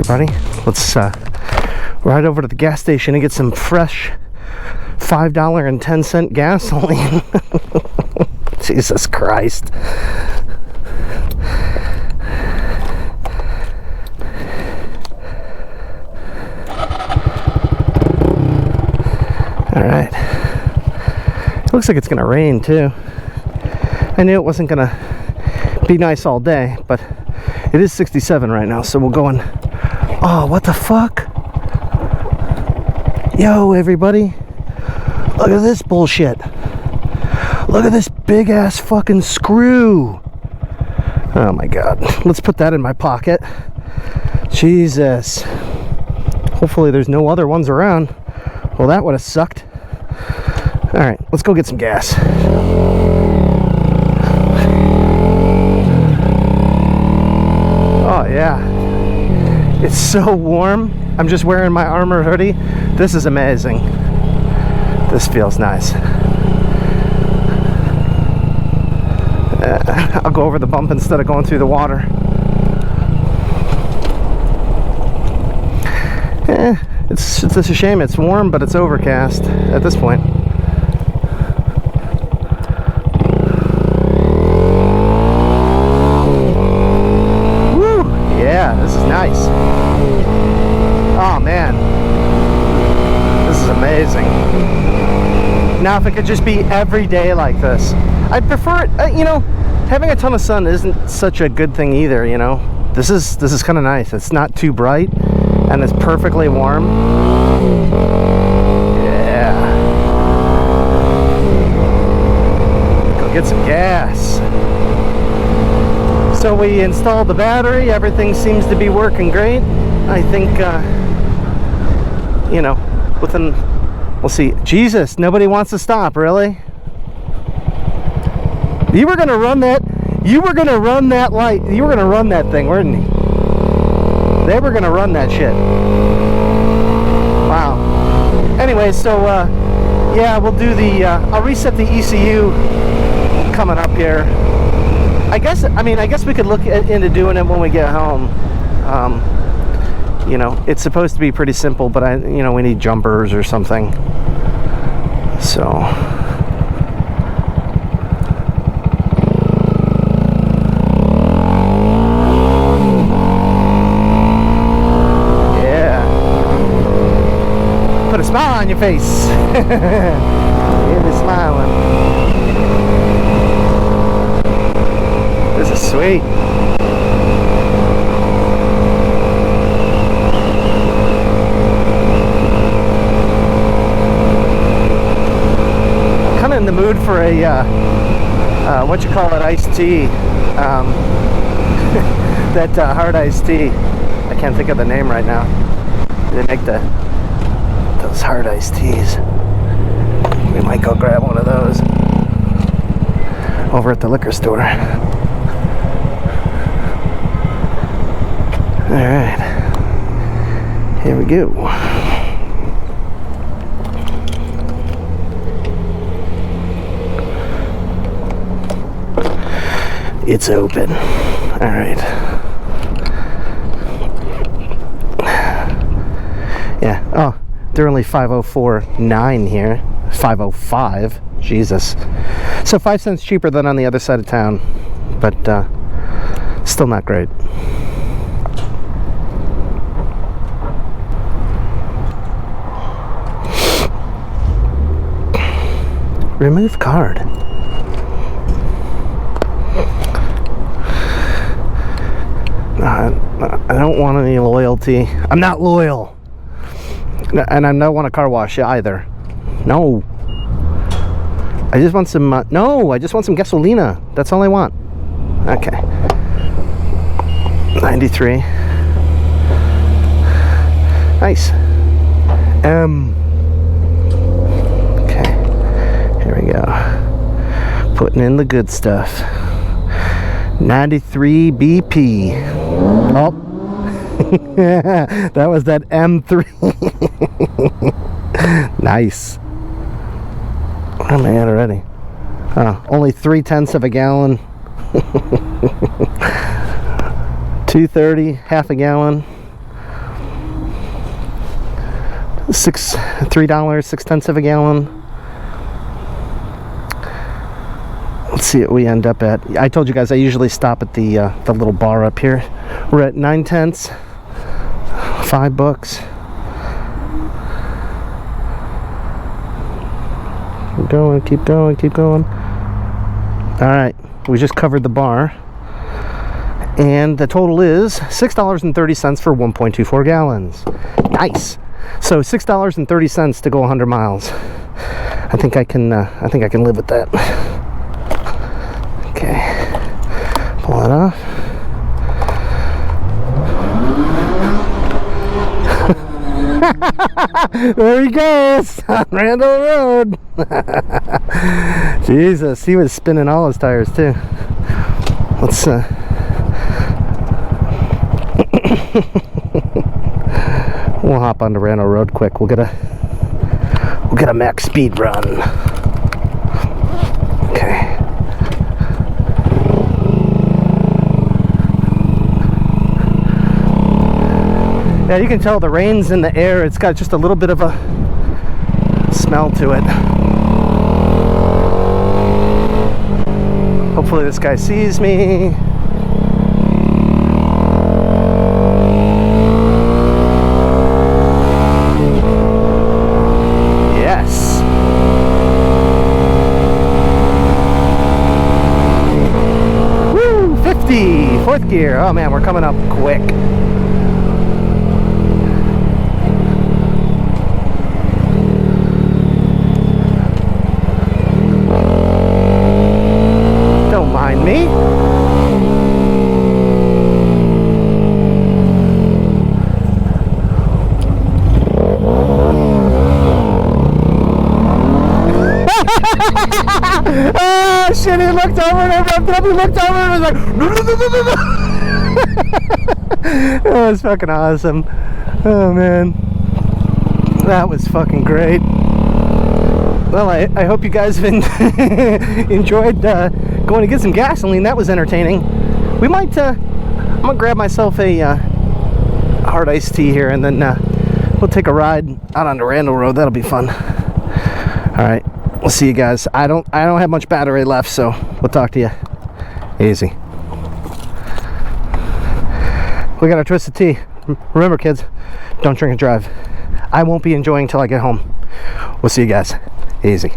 everybody. Let's ride over to the gas station and get some fresh $5.10 gasoline. Jesus Christ. Alright. It looks like it's gonna rain too. I knew it wasn't gonna be nice all day, but it is 67 right now, so we'll go in. Oh, what the fuck? Yo, everybody. Look at this bullshit. Look at this big ass fucking screw. Oh my god. Let's put that in my pocket. Jesus. Hopefully there's no other ones around. Well, that would have sucked. Alright, let's go get some gas. Oh yeah. It's so warm. I'm just wearing my armor hoodie. This is amazing. This feels nice. I'll go over the bump instead of going through the water. It's a shame it's warm, but it's overcast at this point. Woo! Yeah, this is nice. Oh man, this is amazing. Now if it could just be every day like this, I'd prefer it. You know, having a ton of sun isn't such a good thing either. You know, this is kind of nice. It's not too bright, and it's perfectly warm. Yeah. Go get some gas. So we installed the battery. Everything seems to be working great. I think, you know, we'll see. Jesus, nobody wants to stop, really? You were gonna run that. You were gonna run that light. You were gonna run that thing, weren't you? They were gonna run that shit. Wow. Anyway, so yeah, we'll do the. I'll reset the ECU coming up here. I guess we could look into doing it when we get home. You know, it's supposed to be pretty simple, but you know, we need jumpers or something. So. Put a smile on your face. You'll be smiling. This is sweet. Kind of in the mood for a what you call it, iced tea. That hard iced tea. I can't think of the name right now. They make those hard iced teas. We might go grab one of those over at the liquor store. Alright, here we go. It's open. Alright. Yeah, oh, they're only 504.9 here. 505. Jesus. So 5 cents cheaper than on the other side of town, but still not great. Remove card. I don't want any loyalty. I'm not loyal. And I don't want a car wash either. No. I just want some, no, I just want some gasolina. That's all I want. Okay. 93. Nice. Okay. Here we go. Putting in the good stuff. 93 BP. Oh. That was that M3. Nice. Where am I at already? Only 3/10 of a gallon. 230, half a gallon. $3.06 of a gallon. Let's see what we end up at. I told you guys I usually stop at the little bar up here. We're at 9/10, $5. Keep going, keep going, keep going. All right, we just covered the bar, and the total is $6.30 for 1.24 gallons. Nice. So $6.30 to go 100 miles. I think I can live with that. Okay, pull it off. There he goes on Randall Road. Jesus, he was spinning all his tires too. Let's we'll hop onto Randall Road quick. We'll get a max speed run. Okay. Yeah, you can tell the rain's in the air. It's got just a little bit of a smell to it. Hopefully this guy sees me. Yes. Woo! 50! Fourth gear. Oh man, we're coming up quick. Me? Oh shit, he looked over and I revved up, he looked over and was like that was fucking awesome. Oh man, that was fucking great. Well, I hope you guys have enjoyed going to get some gasoline. That was entertaining. We might, I'm gonna grab myself a hard iced tea here, and then we'll take a ride out on the Randall Road. That'll be fun. All right, we'll see you guys. I don't have much battery left, so we'll talk to you. Easy. We got our twisted tea. Remember, kids, don't drink and drive. I won't be enjoying till I get home. We'll see you guys. Easy.